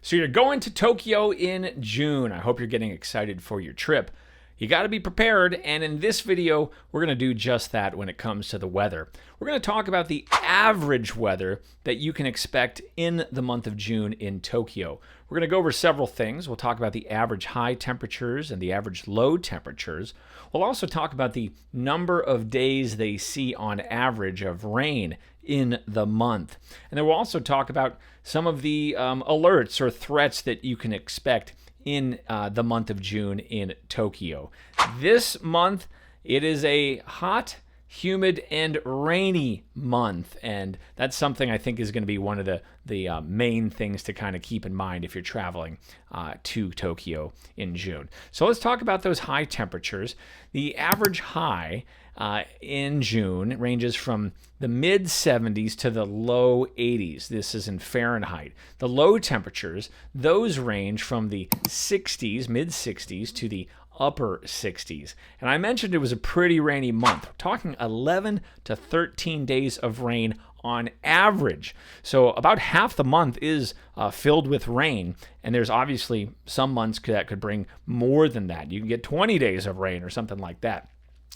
So you're going to Tokyo in June. I hope you're getting excited for your trip. You got to be prepared, and in this video, we're going to do just that when it comes to the weather. We're going to talk about the average weather that you can expect in the month of June in Tokyo. We're going to go over several things. We'll talk about the average high temperatures and the average low temperatures. We'll also talk about the number of days they see on average of rain in the month. And then we'll also talk about some of the alerts or threats that you can expect in the month of June in Tokyo. This month, it is a hot, humid, and rainy month, and that's something I think is going to be one of the main things to kind of keep in mind if you're traveling to Tokyo in June. So let's talk about those high temperatures. The average high in June ranges from the mid 70s to the low 80s. This is in Fahrenheit. The low temperatures, those range from the 60s, mid 60s to the upper 60s. And I mentioned it was a pretty rainy month. We're talking 11 to 13 days of rain on average. So about half the month is filled with rain, and there's obviously some months that could bring more than that. You can get 20 days of rain or something like that.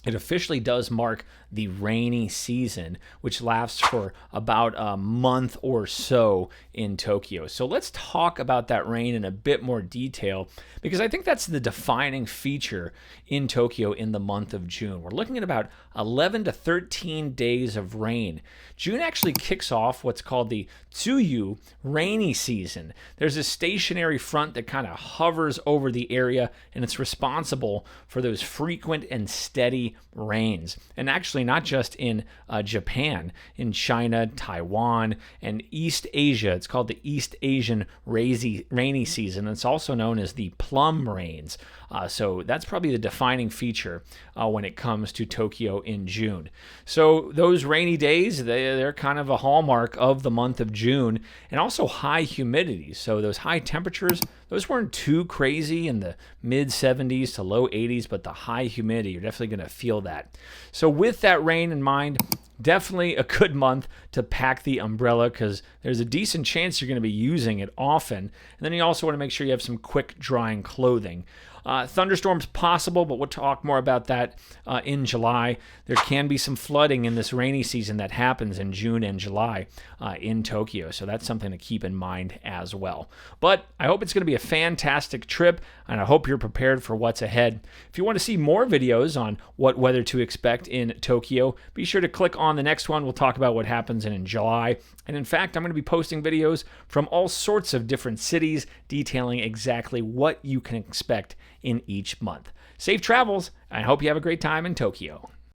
It officially does mark the rainy season, which lasts for about a month or so in Tokyo. So let's talk about that rain in a bit more detail, because I think that's the defining feature in Tokyo in the month of June. We're looking at about 11 to 13 days of rain. June actually kicks off what's called the tsuyu rainy season. There's a stationary front that kind of hovers over the area, and it's responsible for those frequent and steady rains. And actually not just in Japan, in China, Taiwan, and East Asia. It's called the East Asian rainy season. It's also known as the plum rains. So that's probably the defining feature when it comes to Tokyo in June. So those rainy days, they're kind of a hallmark of the month of June, and also high humidity. So those high temperatures, those weren't too crazy in the mid 70s to low 80s, but the high humidity, you're definitely going to feel that. So with that rain in mind, definitely a good month to pack the umbrella, because there's a decent chance you're going to be using it often. And then you also want to make sure you have some quick drying clothing. Thunderstorms possible, but we'll talk more about that in July. There can be some flooding in this rainy season that happens in June and July in Tokyo, so that's something to keep in mind as well. But I hope it's going to be a fantastic trip, and I hope you're prepared for what's ahead. If you want to see more videos on what weather to expect in Tokyo, be sure to click on the next one. We'll talk about what happens in July. And in fact, I'm going to be posting videos from all sorts of different cities detailing exactly what you can expect in each month. Safe travels. I hope you have a great time in Tokyo.